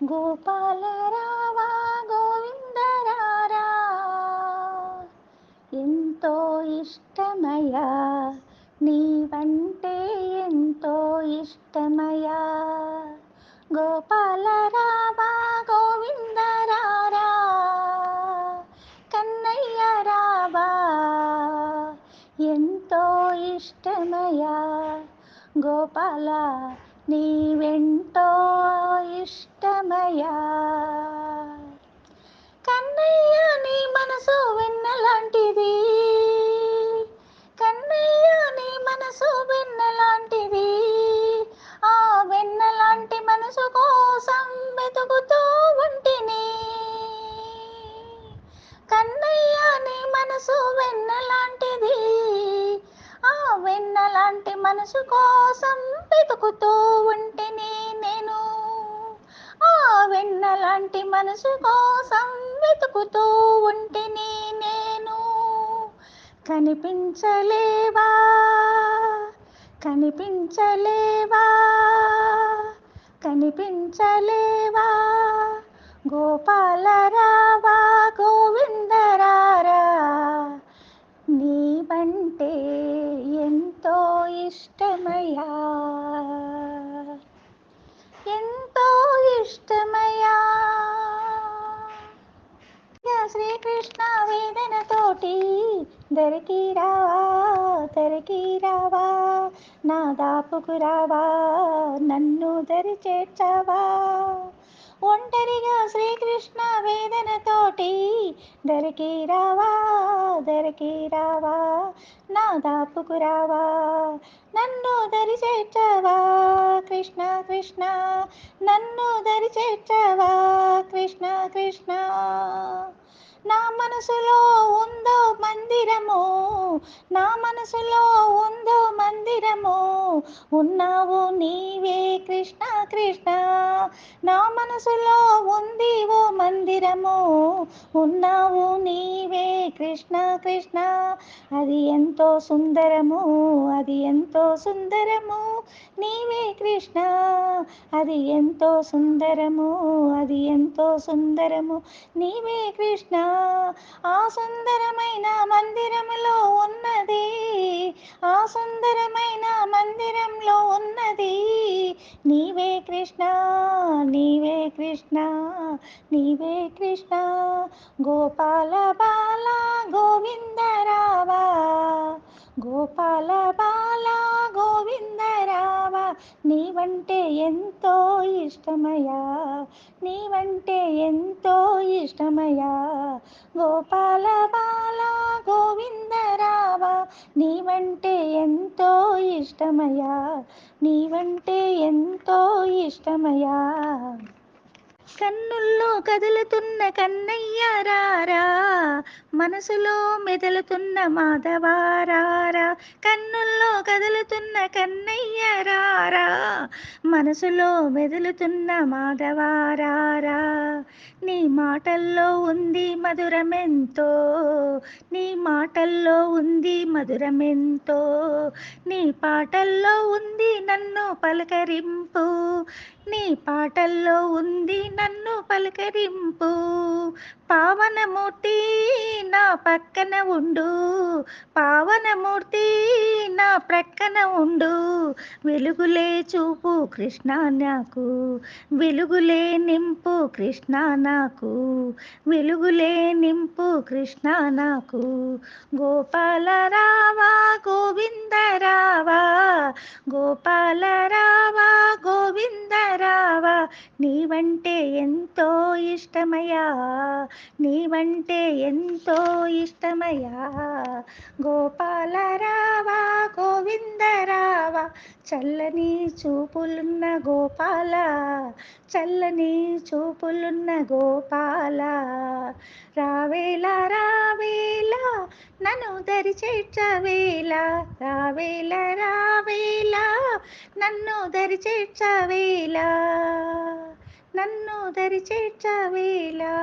గోపాల రావా గోవింద రారా ఎంతో ఇష్టమయా నీవంటే ఎంతో ఇష్టమయా గోపాల రావా గోవింద రారా కన్నయ్య రావా ఎంతో ఇష్టమయా గోపాల నీవెంతో ఇష్టమయా కన్నయ్య నీ మనసు వెన్నలాంటిది కన్నయ్య నీ మనసు వెన్నలాంటిది ఆ వెన్నలాంటి మనసు కోసం వెతుకుతూ ఉంటిని కన్నయ్య నీ మనసు వెన్నలాంటిది ఆ వెన్నలాంటి మనసు కోసం వెతుకుతూ ఉంటిని నేను ఆ వెన్నలాంటి మనసు కోసం వెతుకుతూ ఉంటిని నేను కనిపించలేవా కనిపించలేవా కనిపించలేవా గోపాల రావా గోవింద రారా నీవంటే ఎంతో ఇష్టమయ్యా ఎంతో ఇష్టమయ్యా శ్రీకృష్ణ వేదనతోటి దరికి రావా దరికి రావా నా దాపుకు రావా నన్ను దరి చేర్చావా ఒంటరిగా శ్రీకృష్ణ వేదనతోటి దరికి రావా దరికి రావా నా దాపుకు రావా నన్ను దరి చేర్చావా కృష్ణ కృష్ణ నన్ను దరి చేర్చావా కృష్ణ కృష్ణ నా మనసులో ఉందో మందిరము నా మనసులో ఉందో మందిరము ఉన్నావు నీవే కృష్ణ కృష్ణ నా మనసులో ఉంది ఓ మందిరము ఉన్నావు నీవే కృష్ణ కృష్ణ అది ఎంతో సుందరము అది ఎంతో సుందరము నీవే కృష్ణ అది ఎంతో సుందరము అది ఎంతో సుందరము నీవే కృష్ణ ఆ సుందరమైన మందిరములో ఉన్నది ఆ సుందరమైన మందిరంలో ఉన్నది నీవే కృష్ణ నీవే కృష్ణ నీవే కృష్ణ గోపాల బాల గోవింద రావా గోపాల బాల గోవింద రావా నీవంటే ఎంతో ఇష్టమయ్యా నీవంటే ఎంతో ఇష్టమయ్యా గోపాల బాల గోవింద రావా నీవంటే ఎంతో ఇష్టమయ్యా నీవంటే ఎంతో ఇష్టమయ్యా కన్నుల్లో కదులుతున్న కన్నయ్య రారా మనసులో మెదలుతున్న మాధవారారా కన్నుల్లో కదులుతున్న కన్నయ్య రారా మనసులో మెదులుతున్న మాధవారారా నీ మాటల్లో ఉంది మధురమెంతో నీ మాటల్లో ఉంది మధురమెంతో నీ పాటల్లో ఉంది నన్ను పలకరింపు నీ పాటల్లో ఉంది నన్ను పలకరింపు పావనమూర్తి నా పక్కన ఉండు పావనమూర్తి నా ప్రక్కన ఉండు వెలుగులే చూపు కృష్ణ నాకు వెలుగులే నింపు కృష్ణ నాకు వెలుగులే నింపు కృష్ణ నాకు గోపాల రావా గోవింద రావా గోపాల రావా గోవింద రావా నీవంటే ఎంతో ఇష్టమయ్యా నీవంటే ఎంతో ఇష్టమయ్యా గోపాల రావా గోవింద రావా చల్లని చూపులున్న గోపాల చల్లని చూపులున్న గోపాల రావేలా రావేలా నన్ను దరి చేర్చవేలా రావేలా రావేలా నన్ను దరి చేర్చవేలా నన్ను దరి చేర్చవేలా